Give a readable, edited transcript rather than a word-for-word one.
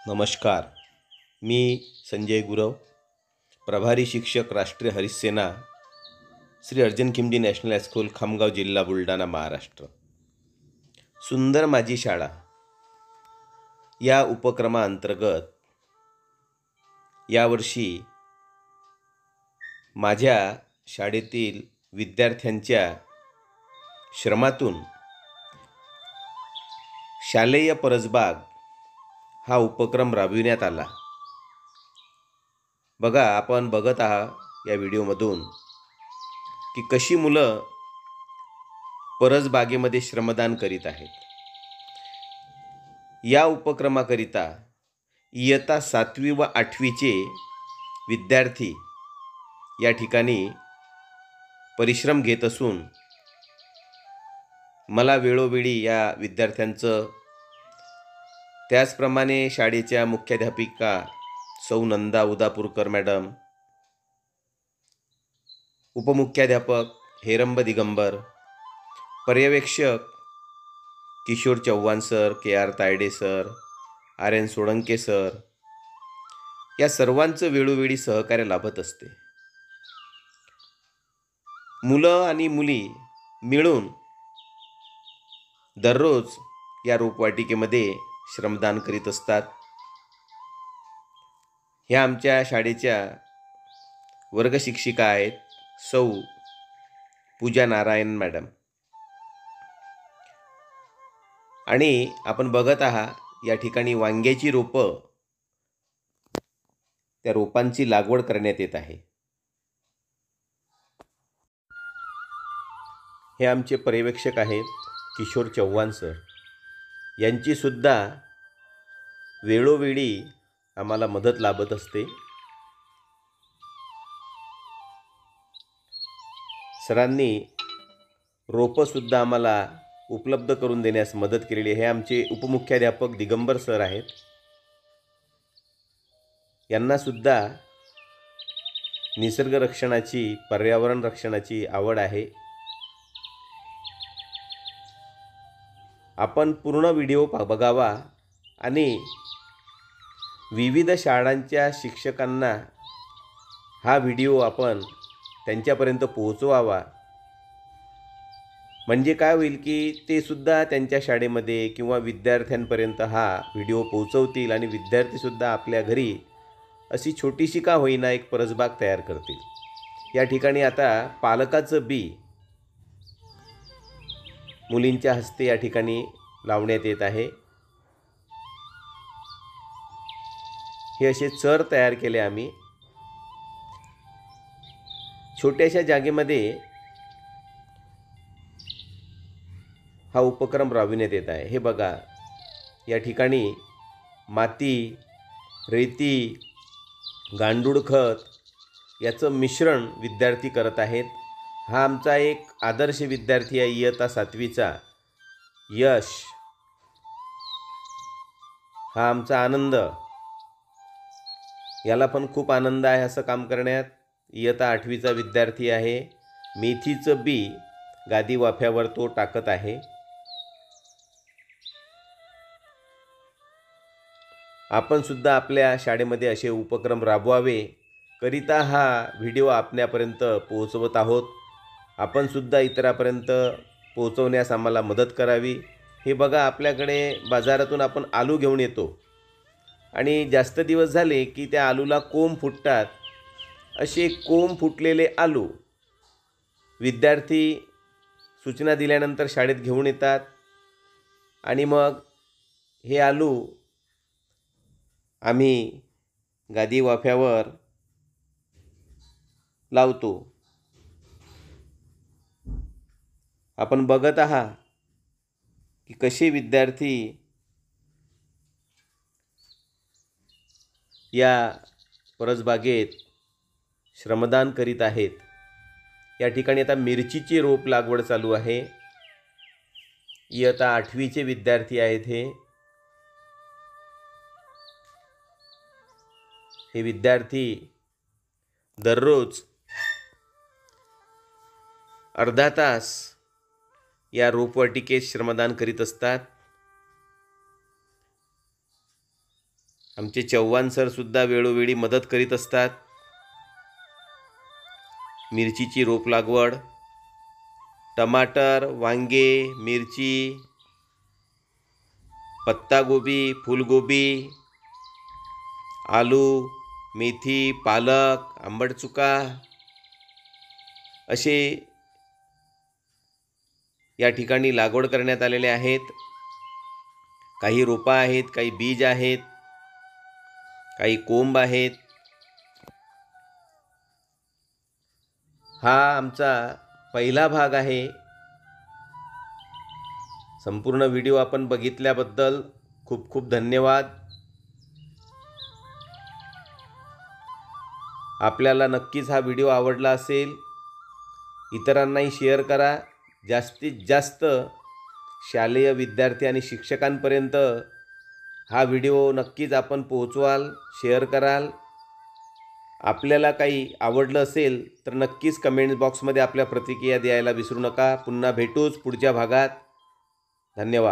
नमस्कार. मी संजय गुरव, प्रभारी शिक्षक, राष्ट्रीय हरित सेना, श्री अर्जन खिमजी नॅशनल हायस्कूल, खामगाव, जिल्हा बुलढाणा, महाराष्ट्र. सुंदर माझी शाळा या उपक्रमाअंतर्गत यावर्षी माझ्या शाळेतील विद्यार्थ्यांच्या श्रमातून शालेय परसबाग हा उपक्रम राबविण्यात आला. बघा, आपण बघत आहात या व्हिडिओमधून की कशी मुलं परसबागेमध्ये श्रमदान करीत आहेत. या उपक्रमाकरिता इयत्ता 7वी व 8वीचे विद्यार्थी या ठिकाणी परिश्रम घेत असून मला वेळोवेळी या विद्यार्थ्यांचं, त्याचप्रमाणे शाळेच्या मुख्याध्यापिका सौ नंदा उदापूरकर मॅडम, उपमुख्याध्यापक हेरंब दिगंबर, पर्यवेक्षक Kishor Chavan sir, K R. Tayde sir, R N. Solanke sir, या सर्वांचं वेळोवेळी सहकार्य लाभत असते. मुलं आणि मुली मिळून दररोज या रोपवाटिकेमध्ये श्रमदान करीत असतात. ह्या आमच्या शाळेच्या वर्गशिक्षिका आहेत सौ पूजा नारायण मॅडम. आणि आपण बघत आहात या ठिकाणी वांग्याची रोपं, त्या रोपांची लागवड करण्यात येत आहे. हे आमचे पर्यवेक्षक आहेत किशोर चव्हाण सर. यांची सुद्धा वेळोवेळी आम्हाला मदत लाभत असते. सरांनी रोपंसुद्धा आम्हाला उपलब्ध करून देण्यास मदत केलेली आहे. हे आमचे उपमुख्याध्यापक दिगंबर सर आहेत. यांनासुद्धा निसर्ग रक्षणाची, पर्यावरण रक्षणाची आवड आहे. आपण पूर्ण व्हिडिओ बघावा आणि विविध शाळांच्या शिक्षकांना हा व्हिडिओ आपण त्यांच्यापर्यंत पोहोचवावा. म्हणजे काय होईल की ते सुद्धा त्यांच्या शाळेमध्ये किंवा विद्यार्थ्यांपर्यंत हा व्हिडिओ पोहोचवतील आणि विद्यार्थीसुद्धा आपल्या घरी अशी छोटीशी का होईना एक परसबाग तयार करतील. या ठिकाणी आता पालकाचं बी मुलींच्या हस्ते या ठिकाणी लावण्यात येत आहे. हे असे चर तयार केले आम्ही. छोट्याशा जागेमध्ये हा उपक्रम राबविण्यात येत आहे. हे बघा, या ठिकाणी माती, रेती, गांडूळ खत याचं मिश्रण विद्यार्थी करत आहेत. हा आमचा एक आदर्श विद्यार्थी आहे इयत्ता 7वीचा यश. हा आमचा आनंद, याला पण खूप आनंद आहे असं काम करण्यात. इयत्ता 8वीचा विद्यार्थी आहे. मेथीचं बी गादी वाफ्यावर तो टाकत आहे. आपण सुद्धा आपल्या शाळेमध्ये असे उपक्रम राबवावे करिता हा व्हिडिओ आपल्यापर्यंत पोहोचवत आहोत. आपण सुद्धा इतरांपर्यंत पोहोचवण्यास आम्हाला मदत करावी. हे बघा, आपल्याकडे बाजारातून आपण आलू घेऊन येतो आणि जास्त दिवस झाले की त्या आलूला कोंब फुटतात. असे कोंब फुटलेले आलू विद्यार्थी सूचना दिल्यानंतर शाळेत घेऊन येतात आणि मग हे आलू आम्ही गादी वाफ्यावर लावतो. आपण बघत आहात की कसे विद्यार्थी या परसबागेत श्रमदान करीत आहेत. या ठिकाणी आता मिरचीची रोप लागवड चालू आहे. इयत्ता 8वीचे विद्यार्थी आहेत. हे विद्यार्थी दररोज अर्धा तास या रोपवाटिकेत श्रमदान करीत असतात. आमचे चव्हाण सरसुद्धा वेळोवेळी मदत करीत असतात. मिरचीची रोप लागवड, टमाटर, वांगे, मिरची, पत्तागोबी, फुलगोबी, आलू, मेथी, पालक, आंबटचुका असे या ठिकाणी लागवड करण्यात आलेले आहेत. काही रोपं आहेत, काही बीज आहेत, काही कोंब आहेत. हा आमचा पहिला भाग आहे. संपूर्ण व्हिडिओ आपण बघितल्याबद्दल खूप खूप धन्यवाद. आपल्याला नक्कीच हा व्हिडिओ आवडला असेल. इतरांनाही शेअर करा. जास्तीत जास्त शालेय विद्यार्थी आणि शिक्षकांपर्यंत हा व्हिडिओ नक्कीच आपण पोहोचवाल, शेअर कराल. आपल्याला काही आवडलं असेल तर नक्कीच कमेंट बॉक्समध्ये आपल्या प्रतिक्रिया द्यायला विसरू नका. पुन्हा भेटूच पुढच्या भागात. धन्यवाद.